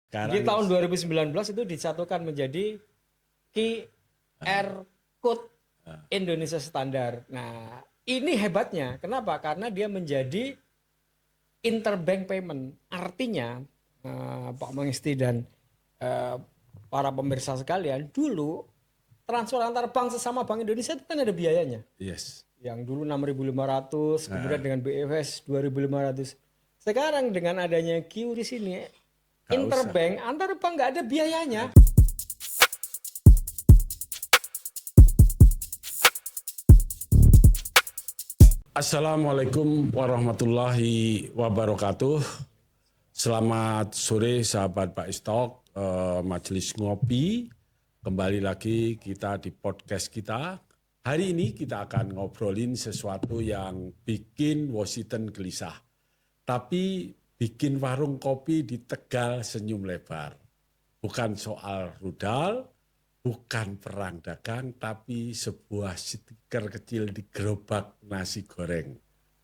Jadi tahun 2019 itu disatukan menjadi QR Code Indonesia Standar. Nah, ini hebatnya. Kenapa? Karena dia menjadi interbank payment. Artinya, Pak Mengisti dan para pemirsa sekalian, dulu transfer antar bank sesama Bank Indonesia itu kan ada biayanya. Yes. Yang dulu 6.500, kemudian dengan BFS 2.500. Sekarang dengan adanya QRIS ini, interbank antar bank nggak ada biayanya. Assalamualaikum warahmatullahi wabarakatuh. Selamat sore sahabat Pak Istok, Majelis Ngopi. Kembali lagi kita di podcast kita. Hari ini kita akan ngobrolin sesuatu yang bikin Washington gelisah. Tapi bikin warung kopi di Tegal senyum lebar. Bukan soal rudal, bukan perang dagang, tapi sebuah stiker kecil di gerobak nasi goreng.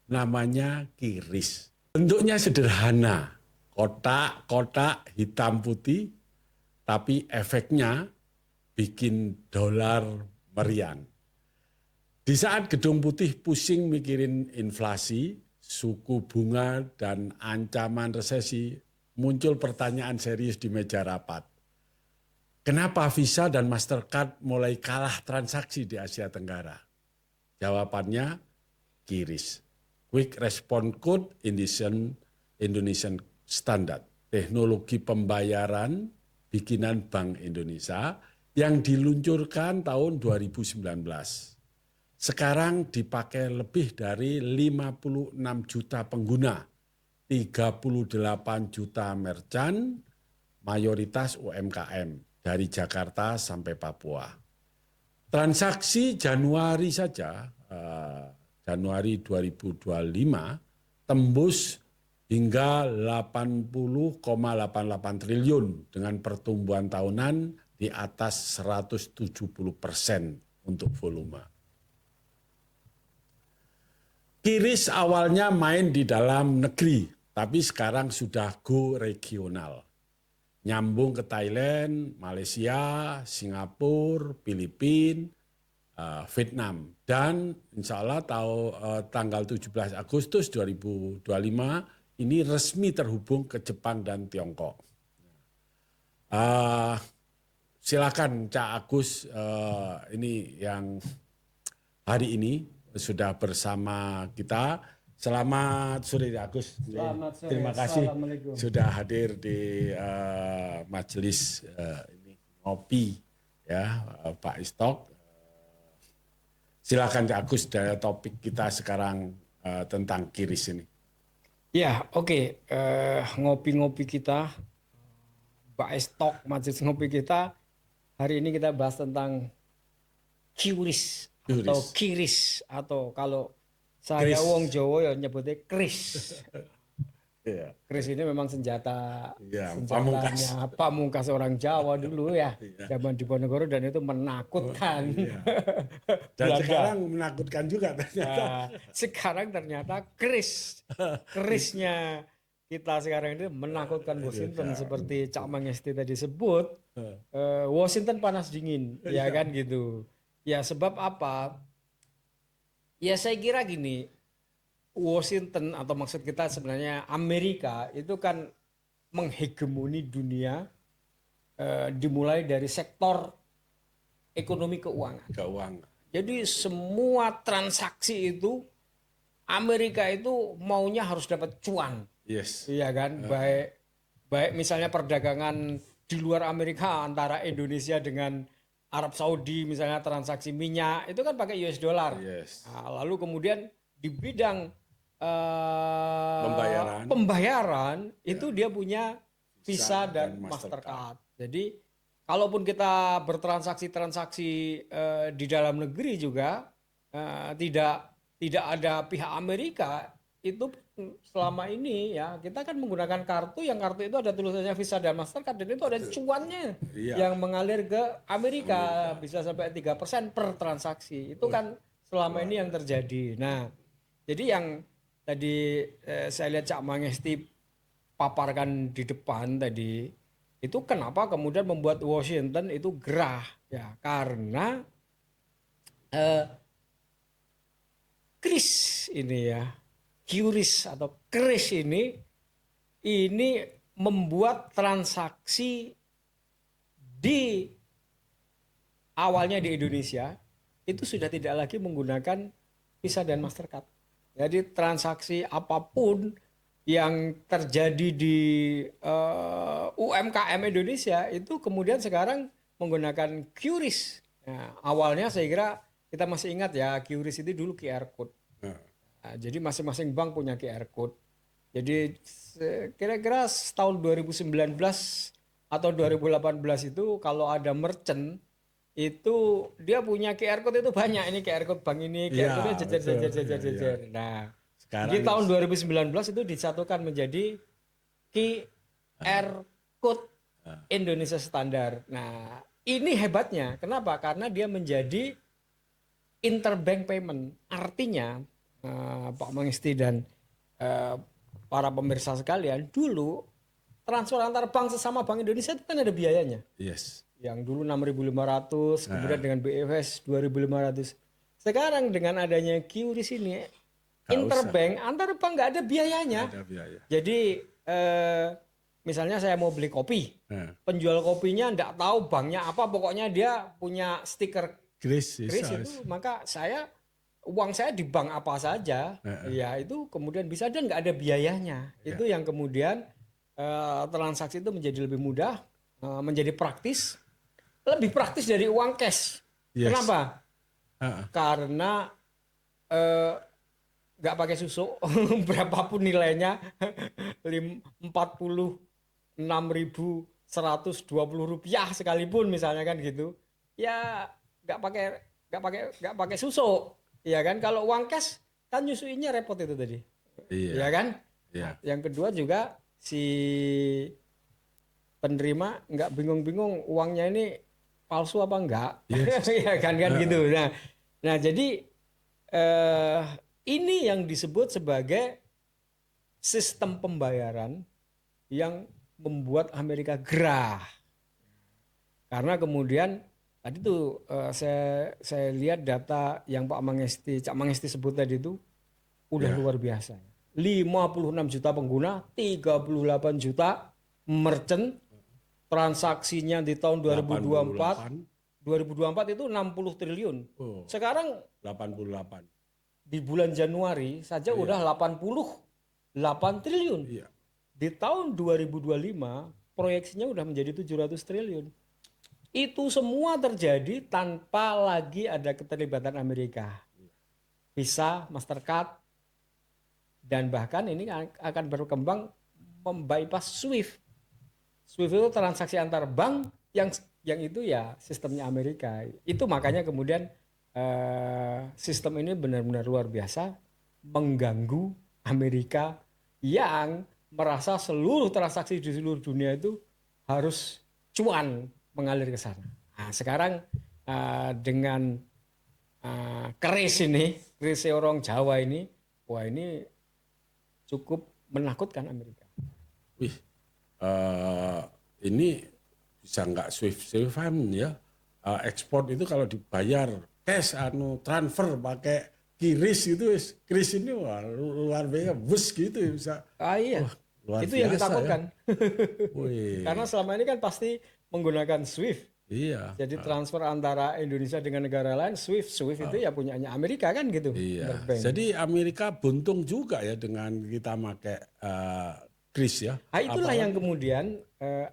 Namanya QRIS. Bentuknya sederhana, kotak-kotak hitam putih, tapi efeknya bikin dolar meriang. Di saat Gedung Putih pusing mikirin inflasi, suku bunga, dan ancaman resesi, muncul pertanyaan serius di meja rapat. Kenapa Visa dan Mastercard mulai kalah transaksi di Asia Tenggara? Jawabannya QRIS, Quick Response Code Indonesian Standard, teknologi pembayaran bikinan Bank Indonesia yang diluncurkan tahun 2019. Sekarang dipakai lebih dari 56 juta pengguna, 38 juta merchant, mayoritas UMKM. Dari Jakarta sampai Papua. Transaksi Januari saja, Januari 2025, tembus hingga 80,88 triliun dengan pertumbuhan tahunan di atas 170% untuk volume. QRIS awalnya main di dalam negeri, tapi sekarang sudah go regional. Nyambung ke Thailand, Malaysia, Singapura, Filipina, Vietnam. Dan insya Allah tanggal 17 Agustus 2025 ini resmi terhubung ke Jepang dan Tiongkok. Silakan Cak Agus, ini yang hari ini sudah bersama kita. Selamat sore Agus. Selamat sore. Terima kasih sudah hadir di majelis ini ngopi ya Pak Istok. Silakan Agus, dari topik kita sekarang tentang QRIS ini. Ya, oke. Ngopi-ngopi kita, Pak Istok, majelis ngopi kita. Hari ini kita bahas tentang QRIS atau QRIS atau kalau saya wong Jawa ya nyebutnya kris. Kris ini memang senjatanya pamungkas orang Jawa dulu ya. Zaman Diponegoro, dan itu menakutkan. Dan sekarang menakutkan juga ternyata. Sekarang ternyata krisnya kita sekarang ini menakutkan Washington. Seperti Cak Mangesti tadi sebut, Washington panas dingin, ya kan gitu. Ya sebab apa? Ya saya kira gini, Washington atau maksud kita sebenarnya Amerika itu kan menghegemoni dunia dimulai dari sektor ekonomi keuangan. Jadi semua transaksi itu Amerika itu maunya harus dapat cuan. Yes. Iya kan? Baik misalnya perdagangan di luar Amerika antara Indonesia dengan Arab Saudi, misalnya transaksi minyak itu kan pakai US dollar. Yes. Nah, lalu kemudian di bidang pembayaran itu dia punya Visa dan Mastercard. Jadi kalaupun kita bertransaksi di dalam negeri juga tidak ada pihak Amerika itu selama ini ya kita kan menggunakan kartu itu ada tulisannya Visa dan Mastercard, dan itu ada cuannya yang mengalir ke Amerika bisa sampai 3% per transaksi. Itu kan selama ini yang terjadi. Nah, jadi yang tadi saya lihat Cak Mangesti paparkan di depan tadi Itu kenapa kemudian membuat Washington itu gerah ya, karena Kris ini ya, QRIS atau kris ini membuat transaksi di awalnya di Indonesia itu sudah tidak lagi menggunakan Visa dan Mastercard. Jadi transaksi apapun yang terjadi di UMKM Indonesia itu kemudian sekarang menggunakan QRIS. Nah, awalnya saya kira kita masih ingat ya, QRIS itu dulu QR code. Nah, jadi masing-masing bank punya QR code. Jadi kira-kira tahun 2019 atau 2018 itu kalau ada merchant itu dia punya QR code itu banyak, ini QR code bank ini, QR code jejer. Nah, Sekarang di tahun 2019 itu disatukan menjadi QR code Indonesia Standar. Nah, ini hebatnya. Kenapa? Karena dia menjadi interbank payment. Artinya Pak Mengisti dan para pemirsa sekalian, dulu transfer antar bank sesama Bank Indonesia itu kan ada biayanya. yes. Yang dulu 6.500, kemudian dengan BFS 2.500. Sekarang dengan adanya QRIS ini, interbank antar bank nggak ada biayanya. Ada biaya. Jadi misalnya saya mau beli kopi, penjual kopinya nggak tahu banknya apa, pokoknya dia punya stiker Kris itu, maka uang saya di bank apa saja, ya itu kemudian bisa dan nggak ada biayanya. Itu yang kemudian transaksi itu menjadi lebih mudah, menjadi praktis, lebih praktis dari uang cash. Yes. Kenapa? Karena nggak pakai susuk, berapapun nilainya, 46.120 rupiah sekalipun misalnya kan gitu, ya nggak pakai susuk. Ya kan, kalau uang cash kan nyusuinnya repot itu tadi. Ya kan? Iya. Nah, yang kedua juga si penerima nggak bingung-bingung uangnya ini palsu apa enggak. Yes. Ya kan gitu. Nah jadi ini yang disebut sebagai sistem pembayaran yang membuat Amerika gerah. Karena kemudian tadi tuh saya lihat data yang Cak Mangesti sebut tadi itu udah luar biasa. 56 juta pengguna, 38 juta merchant, transaksinya di tahun 2024 itu 60 triliun. Sekarang 88. Di bulan Januari saja udah 88 triliun. Iya. Di tahun 2025 proyeksinya udah menjadi 700 triliun. Itu semua terjadi tanpa lagi ada keterlibatan Amerika. Visa, Mastercard, dan bahkan ini akan berkembang membypass SWIFT. SWIFT itu transaksi antar bank yang itu ya sistemnya Amerika. Itu makanya kemudian sistem ini benar-benar luar biasa, mengganggu Amerika yang merasa seluruh transaksi di seluruh dunia itu harus cuan mengalir ke sana. Nah, sekarang dengan keris orang Jawa ini, wah ini cukup menakutkan Amerika. Wih, ini bisa nggak Swift-Swiftan ya? Ekspor itu kalau dibayar cash, transfer pakai QRIS gitu, kris ini wah, luar biasa, bus gitu bisa. Iya, itu yang ditakutkan. Ya. Karena selama ini kan pasti menggunakan SWIFT. Iya. Jadi transfer antara Indonesia dengan negara lain, SWIFT itu ya punyanya Amerika kan gitu. Iya. Jadi Amerika buntung juga ya dengan kita pakai QRIS ya. Nah, itulah yang kemudian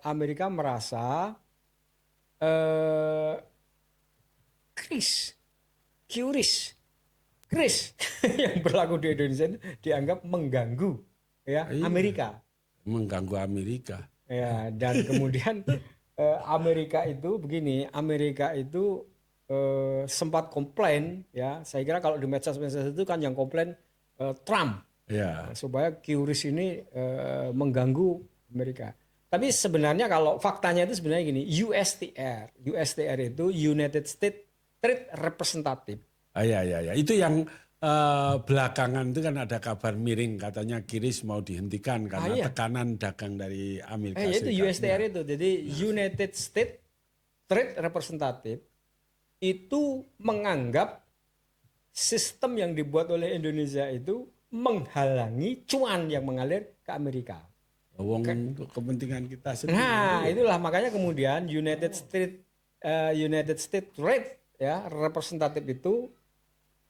Amerika merasa QRIS yang berlaku di Indonesia itu dianggap mengganggu ya Amerika. Mengganggu Amerika. Ya, dan kemudian Amerika itu begini, Amerika itu sempat komplain ya. Saya kira kalau di medsos itu kan yang komplain Trump. Ya. Supaya QRIS ini mengganggu Amerika. Tapi sebenarnya kalau faktanya itu sebenarnya gini, USTR itu United States Trade Representative. Ya. Itu yang belakangan itu kan ada kabar miring katanya QRIS mau dihentikan karena iya. tekanan dagang dari Amerika Itu Serikat. USTR itu. Jadi United States Trade Representative itu menganggap sistem yang dibuat oleh Indonesia itu menghalangi cuan yang mengalir ke Amerika. Wong untuk kepentingan kita sendiri. Nah, itulah makanya kemudian United States Trade ya Representative itu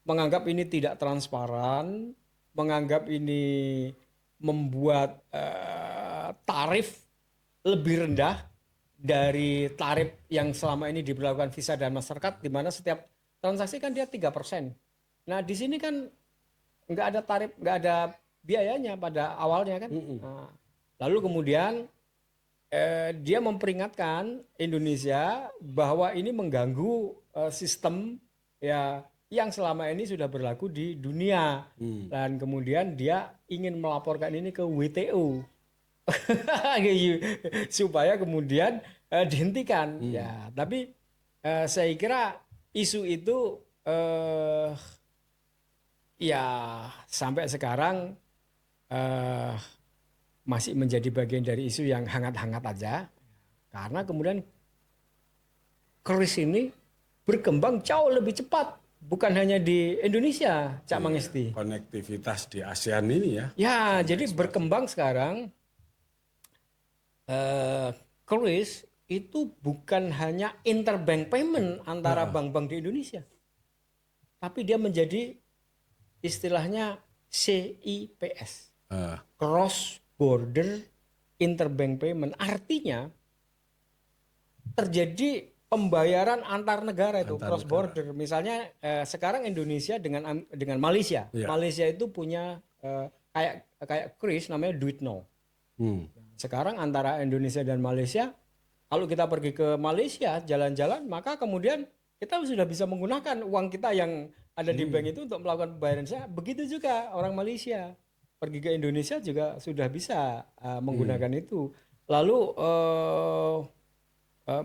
menganggap ini tidak transparan, menganggap ini membuat tarif lebih rendah dari tarif yang selama ini diberlakukan Visa dan Mastercard, di mana setiap transaksi kan dia 3%. Nah, di sini kan nggak ada tarif, nggak ada biayanya pada awalnya kan. Nah, lalu kemudian dia memperingatkan Indonesia bahwa ini mengganggu sistem ya yang selama ini sudah berlaku di dunia. Dan kemudian dia ingin melaporkan ini ke WTO supaya kemudian dihentikan. Ya, tapi saya kira isu itu ya sampai sekarang masih menjadi bagian dari isu yang hangat-hangat aja, karena kemudian kris ini berkembang jauh lebih cepat, bukan hanya di Indonesia, Cak Mangesti. Konektivitas di ASEAN ini ya. Ya, jadi berkembang sekarang kris itu bukan hanya interbank payment antara bank-bank di Indonesia, tapi dia menjadi istilahnya CIPS, cross border interbank payment. Artinya terjadi pembayaran antar negara itu, cross border. Misalnya sekarang Indonesia dengan Malaysia. Malaysia itu punya kayak kris namanya Duit Now. Sekarang antara Indonesia dan Malaysia, kalau kita pergi ke Malaysia jalan-jalan, maka kemudian kita sudah bisa menggunakan uang kita yang ada di bank itu untuk melakukan pembayaran. Begitu juga orang Malaysia pergi ke Indonesia juga sudah bisa menggunakan itu. Lalu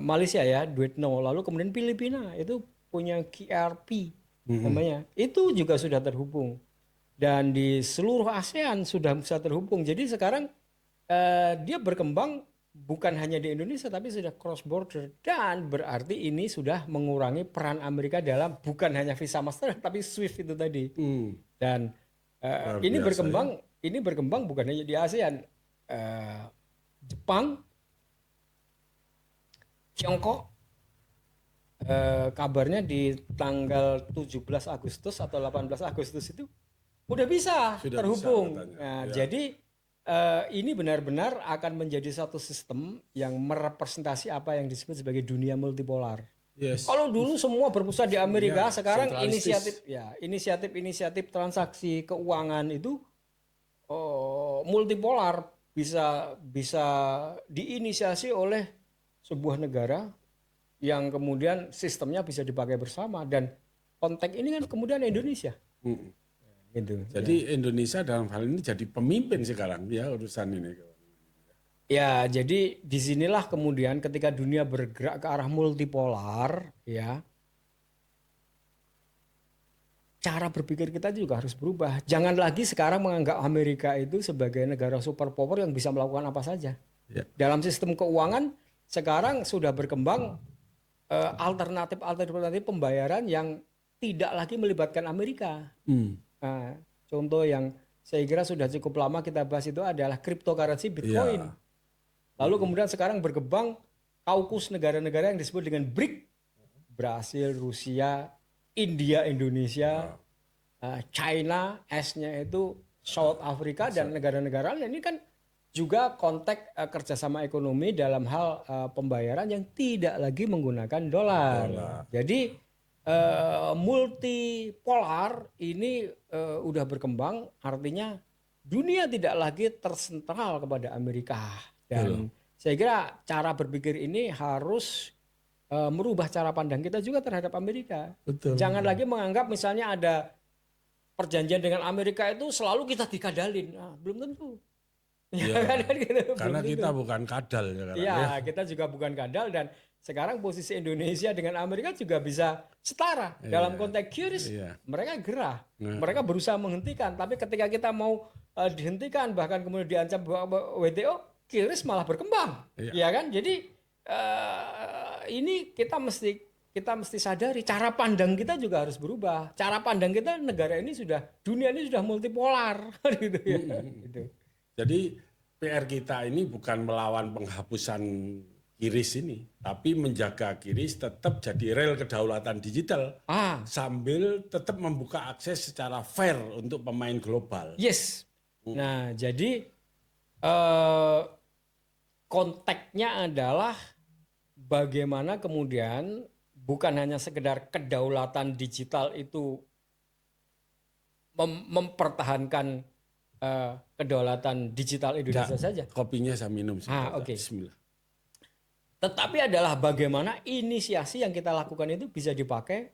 Malaysia ya, Duit Now. Lalu kemudian Filipina itu punya QRP namanya. Itu juga sudah terhubung. Dan di seluruh ASEAN sudah bisa terhubung. Jadi sekarang dia berkembang bukan hanya di Indonesia tapi sudah cross border, dan berarti ini sudah mengurangi peran Amerika dalam bukan hanya Visa Master tapi SWIFT itu tadi. Dan ini berkembang bukan hanya di ASEAN, Jepang, Tiongkok, kabarnya di tanggal 17 Agustus atau 18 Agustus itu udah bisa Sudah terhubung. Bisa, nah, jadi ini benar-benar akan menjadi satu sistem yang merepresentasi apa yang disebut sebagai dunia multipolar. Kalau dulu semua berpusat di Amerika, sekarang inisiatif transaksi keuangan itu multipolar, bisa diinisiasi oleh sebuah negara yang kemudian sistemnya bisa dipakai bersama, dan konteks ini kan kemudian Indonesia. Gitu, jadi Indonesia dalam hal ini jadi pemimpin sekarang ya urusan ini. Ya, jadi disinilah kemudian ketika dunia bergerak ke arah multipolar, ya, cara berpikir kita juga harus berubah. Jangan lagi sekarang menganggap Amerika itu sebagai negara superpower yang bisa melakukan apa saja. Dalam sistem keuangan sekarang sudah berkembang alternatif pembayaran yang tidak lagi melibatkan Amerika. Nah, contoh yang saya kira sudah cukup lama kita bahas itu adalah cryptocurrency Bitcoin. Lalu kemudian sekarang berkembang kaukus negara-negara yang disebut dengan BRIC. Brasil, Rusia, India, Indonesia, China, S-nya itu South Africa, dan negara-negara lain. Ini kan juga konteks kerjasama ekonomi dalam hal pembayaran yang tidak lagi menggunakan dolar. Jadi multipolar ini udah berkembang, artinya dunia tidak lagi tersentral kepada Amerika. Dan saya kira cara berpikir ini harus merubah cara pandang kita juga terhadap Amerika. Jangan lagi menganggap misalnya ada perjanjian dengan Amerika itu selalu kita dikadalin. Nah, belum tentu. Ya kan gitu. Karena Belum kita tentu. bukan kadal sekarang Iya, ya. kita juga bukan kadal dan sekarang posisi Indonesia dengan Amerika juga bisa setara dalam Iya, konteks QRIS. iya. Mereka gerah, Nah, mereka berusaha menghentikan, tapi ketika kita mau dihentikan bahkan kemudian diancam WTO, QRIS malah berkembang, iya. ya kan? Jadi ini kita mesti sadari cara pandang kita juga harus berubah. Cara pandang kita negara ini sudah dunia ini sudah multipolar, gitu ya. Gitu. Jadi PR kita ini bukan melawan penghapusan QRIS ini, tapi menjaga QRIS tetap jadi rel kedaulatan digital Ah, sambil tetap membuka akses secara fair untuk pemain global. yes. Nah, jadi eh, konteksnya adalah bagaimana kemudian bukan hanya sekedar kedaulatan digital itu mempertahankan kedaulatan digital Indonesia saja. Kopinya saya minum. Oke. Bismillah. Tetapi adalah bagaimana inisiasi yang kita lakukan itu bisa dipakai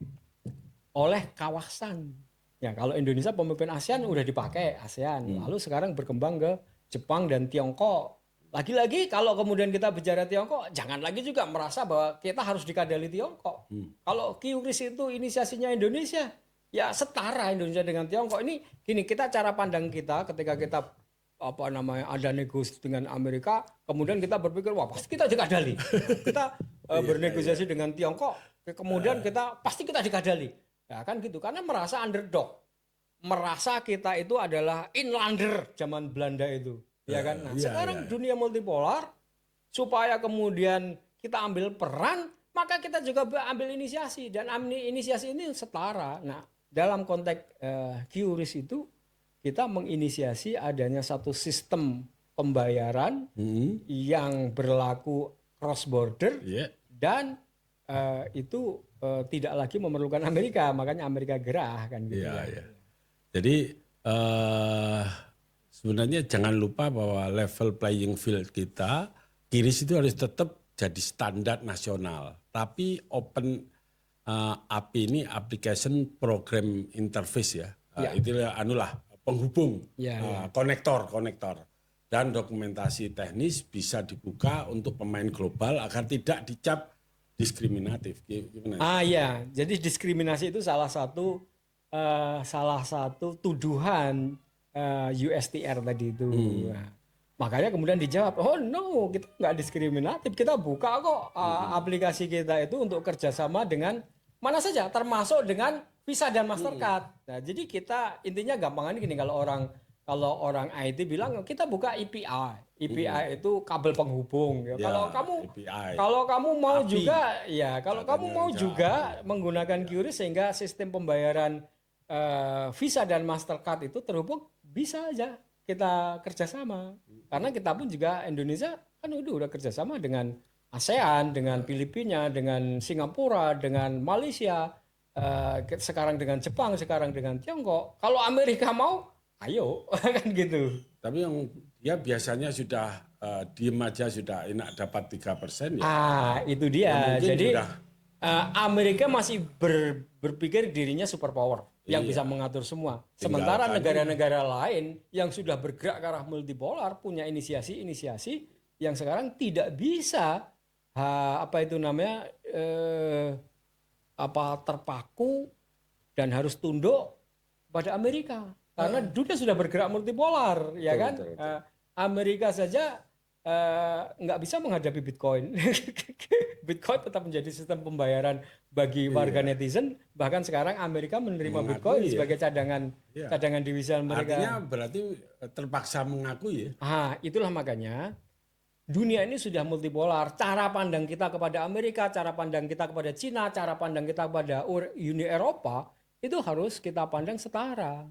oleh kawasan. Ya, kalau Indonesia pemimpin ASEAN udah dipakai ASEAN, lalu sekarang berkembang ke Jepang dan Tiongkok. Lagi-lagi kalau kemudian kita bicara Tiongkok, jangan lagi juga merasa bahwa kita harus dikadali Tiongkok. Kalau QRIS itu inisiasinya Indonesia, ya setara Indonesia dengan Tiongkok. Ini gini, kita cara pandang kita ketika kita ada negosiasi dengan Amerika, kemudian kita berpikir wah pasti kita dikadali. Kita bernegosiasi dengan Tiongkok, kemudian pasti kita dikadali. Ya kan gitu, karena merasa underdog. Merasa kita itu adalah inlander zaman Belanda itu. Ya kan? Nah, sekarang dunia multipolar, supaya kemudian kita ambil peran, maka kita juga ambil inisiasi. Dan inisiasi ini setara. Nah, dalam konteks QRIS itu, kita menginisiasi adanya satu sistem pembayaran yang berlaku cross border dan itu tidak lagi memerlukan Amerika, makanya Amerika gerah kan gitu. Ya. Jadi sebenarnya jangan lupa bahwa level playing field kita QRIS itu harus tetap jadi standar nasional. Tapi Open API ini application program interface ya. Itulah penghubung, konektor. Dan dokumentasi teknis bisa dibuka untuk pemain global agar tidak dicap diskriminatif. Gimana? Ya, jadi diskriminasi itu salah satu tuduhan USTR tadi itu. Nah, makanya kemudian dijawab, oh no, kita nggak diskriminatif, kita buka kok aplikasi kita itu untuk kerjasama dengan mana saja, termasuk dengan Visa dan Mastercard. Nah, jadi kita intinya gampangannya gini, kalau orang IT bilang kita buka API. API itu kabel penghubung. Ya. Kalau kamu mau API. Juga, ya kalau kamu mau juga menggunakan QRIS sehingga sistem pembayaran Visa dan Mastercard itu terhubung, bisa aja kita kerjasama. Karena kita pun juga Indonesia kan udah kerjasama dengan ASEAN, dengan Filipina, dengan Singapura, dengan Malaysia. Sekarang dengan Jepang, sekarang dengan Tiongkok. Kalau Amerika mau, ayo kan gitu. Tapi yang dia biasanya sudah diem aja sudah enak dapat 3% ya. Itu dia. Jadi Amerika masih berpikir dirinya superpower yang bisa mengatur semua. Sementara negara-negara lain yang sudah bergerak ke arah multipolar punya inisiasi-inisiasi yang sekarang tidak bisa terpaku dan harus tunduk pada Amerika karena dunia sudah bergerak multipolar, ya kan? Betul. Amerika saja nggak bisa menghadapi Bitcoin. Bitcoin tetap menjadi sistem pembayaran bagi warga netizen. Bahkan sekarang Amerika menerima Bitcoin sebagai cadangan devisa mereka. Artinya berarti terpaksa mengakui ya. Itulah makanya dunia ini sudah multipolar. Cara pandang kita kepada Amerika, cara pandang kita kepada Cina, cara pandang kita kepada Uni Eropa itu harus kita pandang setara.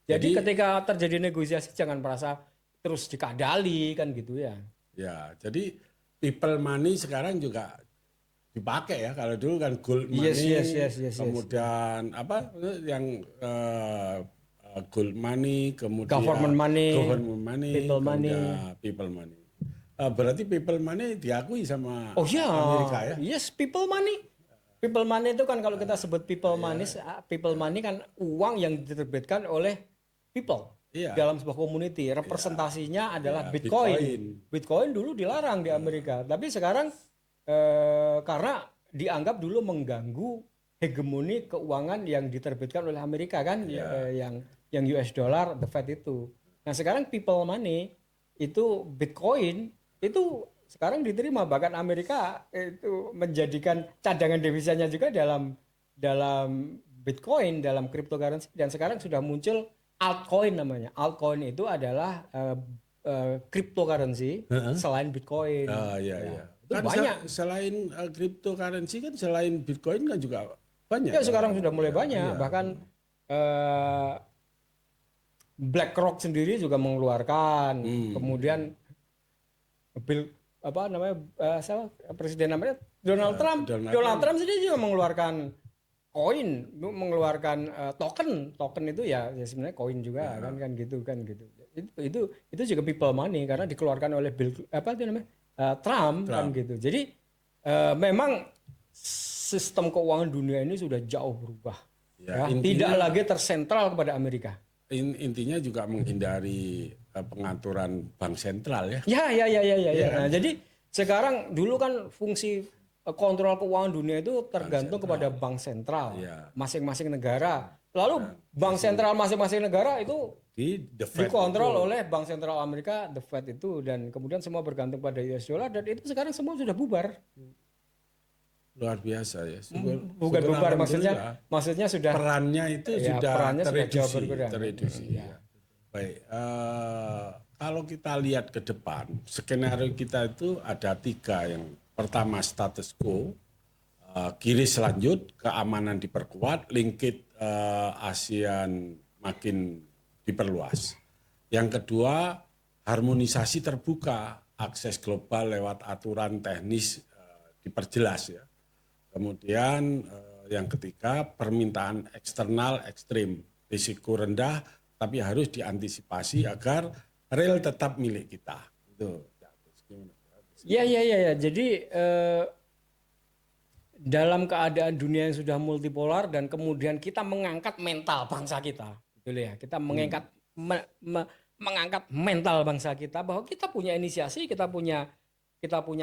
Jadi ketika terjadi negosiasi jangan merasa terus dikadali kan gitu ya. Ya, jadi people money sekarang juga dipakai ya. Kalau dulu kan gold money, yes. kemudian yang gold money, kemudian government money, people money. Berarti people money diakui sama Amerika ya? Yes, people money. People money itu kan kalau kita sebut people money kan uang yang diterbitkan oleh people. Iya. dalam sebuah community. Representasinya adalah Iya, Bitcoin. Bitcoin. Bitcoin dulu dilarang di Amerika, tapi sekarang karena dianggap dulu mengganggu hegemoni keuangan yang diterbitkan oleh Amerika kan, yang US dollar, the Fed itu. Nah sekarang people money itu Bitcoin itu sekarang diterima, bahkan Amerika itu menjadikan cadangan devisanya juga dalam Bitcoin, dalam cryptocurrency, dan sekarang sudah muncul altcoin namanya. Altcoin itu adalah cryptocurrency selain Bitcoin. Iya, Ya, iya. itu Kan banyak. selain cryptocurrency kan selain Bitcoin kan juga banyak. Ya kan? sekarang sudah mulai Iya, banyak. iya. Bahkan eh, BlackRock sendiri juga mengeluarkan. Kemudian Bill apa namanya siapa presiden namanya Donald Trump. Donald Trump sendiri juga mengeluarkan koin, mengeluarkan token itu ya sebenarnya koin juga kan gitu. Itu juga people money karena dikeluarkan oleh Bill apa itu namanya Trump kan gitu. Jadi memang sistem keuangan dunia ini sudah jauh berubah. Ya, Ya, tidak lagi tersentral kepada Amerika. Intinya juga menghindari pengaturan bank sentral ya. Ya. Nah, jadi sekarang dulu kan fungsi kontrol keuangan dunia itu tergantung kepada bank sentral masing-masing negara. Lalu bank sentral masing-masing negara itu dikontrol oleh bank sentral Amerika, the Fed itu, dan kemudian semua bergantung pada US dollar, dan itu sekarang semua sudah bubar. Luar biasa ya. Bukan bubar, maksudnya sudah perannya itu ya, sudah perannya sudah jauh tereduksi. berkurang. Ya. Baik, kalau kita lihat ke depan, skenario kita itu ada 3. Yang pertama status quo, QRIS lanjut, keamanan diperkuat, linkit ASEAN makin diperluas. Yang kedua, harmonisasi terbuka, akses global lewat aturan teknis diperjelas ya. Kemudian yang ketiga, permintaan eksternal ekstrim, risiko rendah tapi harus diantisipasi agar real tetap milik kita. Itu. Ya. Jadi dalam keadaan dunia yang sudah multipolar dan kemudian kita mengangkat mental bangsa kita, gitu ya. Kita mengangkat mengangkat mental bangsa kita bahwa kita punya inisiasi, kita punya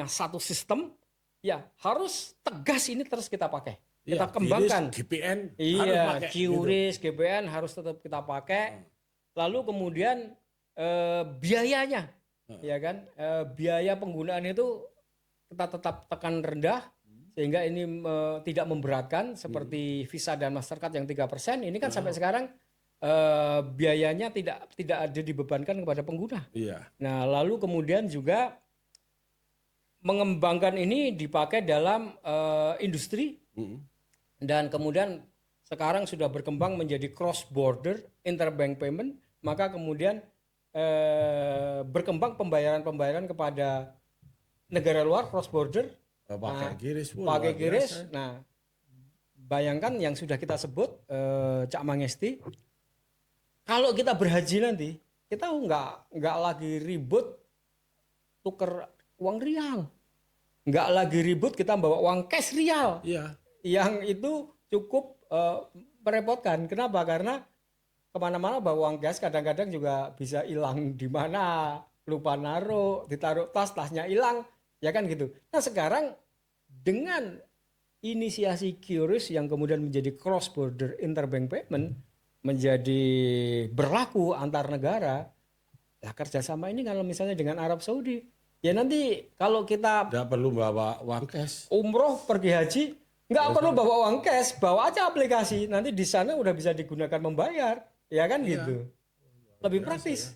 satu sistem. Ya, harus tegas ini terus kita pakai. Kita kembangkan. GPN harus pakai. QRIS, gitu. GPN harus tetap kita pakai. Lalu kemudian biayanya, ya kan? Biaya penggunaan itu kita tetap tekan rendah sehingga ini tidak memberatkan seperti Visa dan Mastercard yang 3%. Ini kan sampai sekarang biayanya tidak ada dibebankan kepada pengguna. Nah, lalu kemudian juga mengembangkan ini dipakai dalam industri dan kemudian sekarang sudah berkembang menjadi cross border interbank payment, maka kemudian berkembang pembayaran kepada negara luar cross border pakai QRIS. Nah, bayangkan yang sudah kita sebut Cak Mangesti, kalau kita berhaji nanti kita nggak lagi ribut tuker uang rial. Nggak lagi ribut kita bawa uang cash rial. Yang itu cukup merepotkan. Kenapa? Karena kemana-mana bawa uang cash kadang-kadang juga bisa hilang di mana, lupa naruh, ditaruh tasnya hilang, ya kan gitu. Nah sekarang dengan inisiasi QRIS yang kemudian menjadi cross border interbank payment menjadi berlaku antar negara, lah kerjasama ini kalau misalnya dengan Arab Saudi, ya nanti kalau kita nggak perlu bawa uang cash, umroh pergi haji nggak perlu bawa uang cash, bawa aja aplikasi, nanti di sana udah bisa digunakan membayar, ya kan gitu, lebih praktis.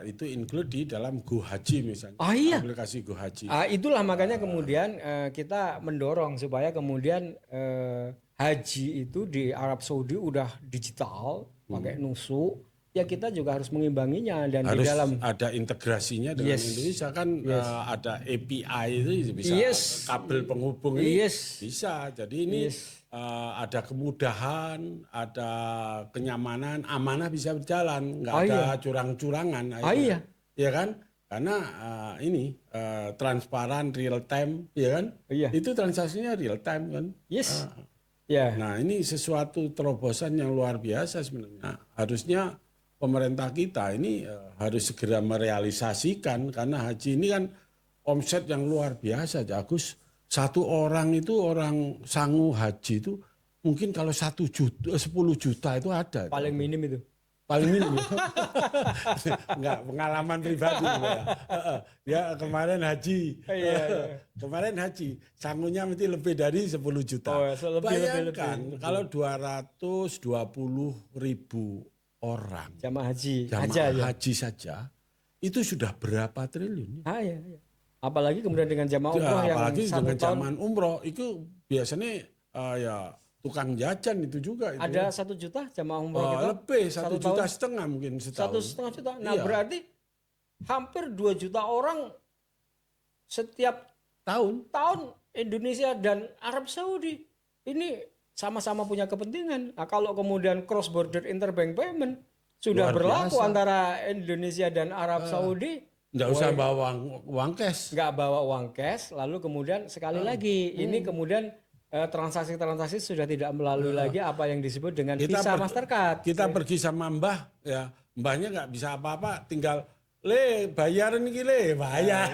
Itu include di dalam Go Haji misalnya, aplikasi Go Haji. Itulah makanya kemudian kita mendorong supaya kemudian haji itu di Arab Saudi udah digital, pakai nusuk. Ya kita juga harus mengimbanginya dan harus di dalam ada integrasinya dengan Indonesia kan ada API itu bisa kabel penghubung ini bisa. Jadi ini ada kemudahan, ada kenyamanan, amanah bisa berjalan, nggak ada curang-curangan. Ya kan? Karena ini transparan, real time, ya kan? Itu transaksinya real time kan? Ya, Nah, ini sesuatu terobosan yang luar biasa sebenarnya. Harusnya pemerintah kita ini harus segera merealisasikan, karena haji ini kan omset yang luar biasa, Agus. Satu orang itu, orang sangu haji itu mungkin kalau 1 juta, 10 juta itu ada. paling minim itu. Paling minim. Enggak, pengalaman pribadi. Ya kemarin haji. Iya, iya. Kemarin haji, sangunya mesti lebih dari 10 juta. Oh, Bayangkan kalau 220.000 orang Jamaah haji, jamaah aja ya. haji saja, itu sudah berapa triliun? Ah, iya, iya. Apalagi kemudian dengan jamaah umroh yang Apalagi 1 dengan tahun zaman umroh, itu biasanya ya tukang jajan itu juga. Itu. ada 1 juta jamaah umroh kita. Lebih 1,5 Satu juta tahun. mungkin setahun. 1,5 juta. Nah, Iya. berarti hampir 2 juta orang setiap Tahun. Indonesia dan Arab Saudi ini sama-sama punya kepentingan. Nah, kalau kemudian cross border interbank payment sudah Luar berlaku biasa. antara Indonesia dan Arab Saudi, Nggak usah bawa uang cash. nggak bawa uang cash, lalu kemudian sekali lagi ini kemudian transaksi-transaksi sudah tidak melalui lagi apa yang disebut dengan Visa Mastercard. Kita pergi sama mbah, ya mbahnya nggak bisa apa-apa, tinggal bayaran ini bayar.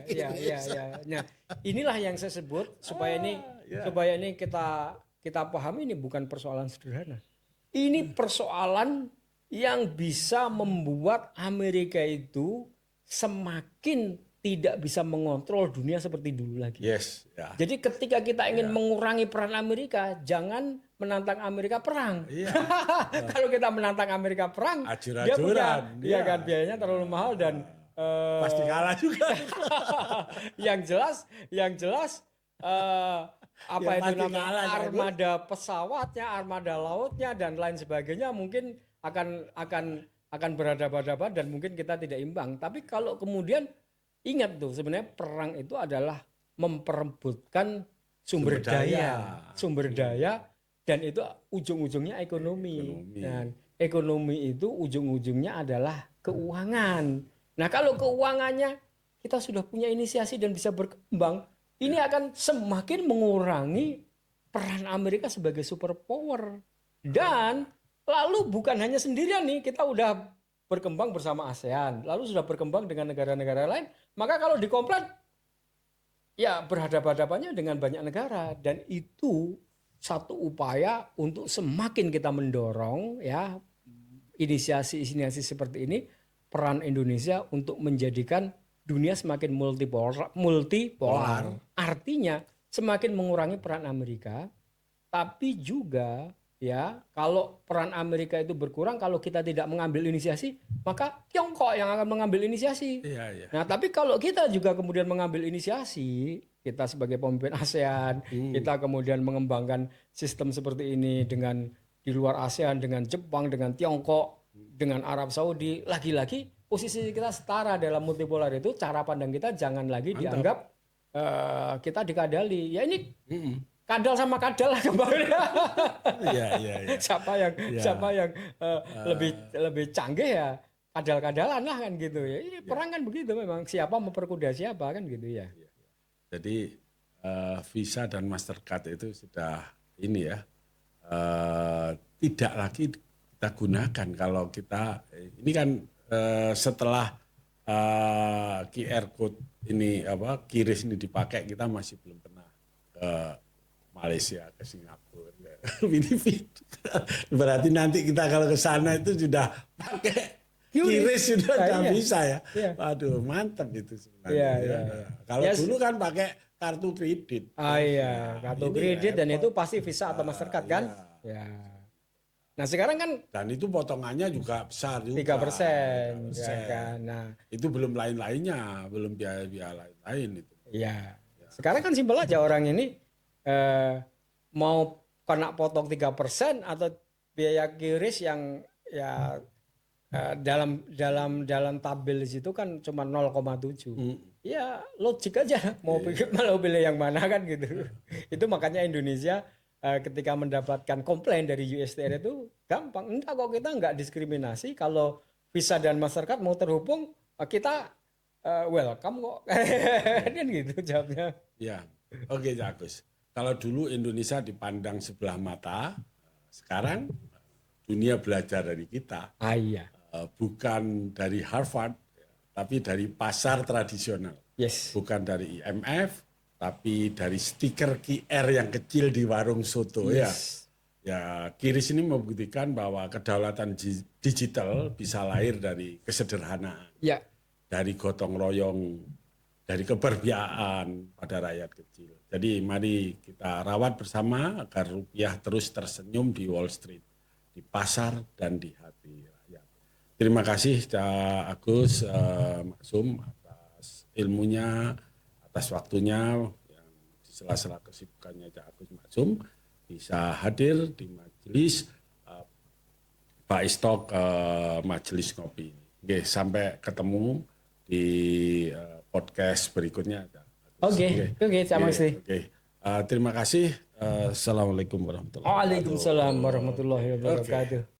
Iya. Nah, inilah yang saya sebut supaya ini kita pahami, ini bukan persoalan sederhana. Ini persoalan yang bisa membuat Amerika itu semakin tidak bisa mengontrol dunia seperti dulu lagi. Yes. Ya. Jadi ketika kita ingin mengurangi peran Amerika, jangan menantang Amerika perang. Iya. Kalau kita menantang Amerika perang, dia punya, Ajur-ajuran. ya kan, biayanya terlalu mahal dan Pasti kalah juga. yang jelas apa Yang itu pasti namanya kalah, armada pesawatnya, armada lautnya dan lain sebagainya mungkin akan berhadapan-hadapan dan mungkin kita tidak imbang. Tapi kalau kemudian ingat tuh, sebenarnya perang itu adalah memperebutkan sumber daya dan itu ujung-ujungnya ekonomi. Dan ekonomi itu ujung-ujungnya adalah keuangan. Nah, kalau keuangannya kita sudah punya inisiasi dan bisa berkembang, ini akan semakin mengurangi peran Amerika sebagai superpower. Dan lalu bukan hanya sendirian nih, kita udah berkembang bersama ASEAN, lalu sudah berkembang dengan negara-negara lain, maka kalau dikomplain ya berhadapan-hadapannya dengan banyak negara, dan itu satu upaya untuk semakin kita mendorong ya inisiasi seperti ini, peran Indonesia untuk menjadikan dunia semakin multipolar. Artinya semakin mengurangi peran Amerika, tapi juga ya kalau peran Amerika itu berkurang kalau kita tidak mengambil inisiasi, maka Tiongkok yang akan mengambil inisiasi. Iya. Nah, tapi kalau kita juga kemudian mengambil inisiasi, kita sebagai pemimpin ASEAN, kita kemudian mengembangkan sistem seperti ini dengan di luar ASEAN, dengan Jepang, dengan Tiongkok, dengan Arab Saudi, lagi-lagi posisi kita setara dalam multipolar itu, cara pandang kita jangan lagi dianggap kita dikadali. Ya ini kadal sama kadal lah kembali. Iya. Siapa yang lebih canggih ya kadal-kadalan lah kan gitu ya. Ini perang kan begitu memang, siapa memperkuda siapa kan gitu ya. Jadi Visa dan Mastercard itu sudah ini ya tidak lagi kita gunakan kalau kita ini kan setelah QR code ini QRIS ini dipakai, kita masih belum pernah ke Malaysia, ke Singapura, berarti nanti kita kalau ke sana itu sudah pakai QRIS sudah nggak bisa ya. Waduh, mantap itu sebenarnya. Iya. Kalau dulu kan pakai kartu kredit. Kartu kredit dan itu pasti Visa atau Mastercard kan? Ya. Nah sekarang kan dan itu potongannya juga besar juga. 3%, ya kan. Nah, itu belum lain-lainnya, belum biaya-biaya lain itu. Iya. Sekarang kan simpel aja, orang ini mau kena potong 3% atau biaya QRIS yang ya dalam tabel di situ kan cuma 0,7. Ya logik aja mau pilih yang mana kan gitu. Itu makanya Indonesia ketika mendapatkan komplain dari USTR itu gampang. Enggak kok, kita enggak diskriminasi. Kalau Visa dan Mastercard mau terhubung, kita welcome kok. Kan gitu jawabnya. Ya, oke Agus. kalau dulu Indonesia dipandang sebelah mata, sekarang dunia belajar dari kita. Iya. Bukan dari Harvard, tapi dari pasar tradisional. Yes. Bukan dari IMF, tapi dari stiker QR yang kecil di warung soto ya. Yes. Ya, QRIS ini membuktikan bahwa kedaulatan digital bisa lahir dari kesederhanaan, Ya. dari gotong royong, dari keberpihakan pada rakyat kecil. Jadi mari kita rawat bersama agar rupiah terus tersenyum di Wall Street, di pasar dan di hati rakyat. Terima kasih Cak Agus, Maksum atas ilmunya, atas waktunya yang di sela-sela kesibukannya Cak Agus Maksum bisa hadir di majelis Pak Istok majelis ngopi. Oke, sampai ketemu di podcast berikutnya. Oke, sama sih. Oke. Terima kasih. Assalamualaikum warahmatullahi wabarakatuh. Waalaikumsalam warahmatullahi wabarakatuh.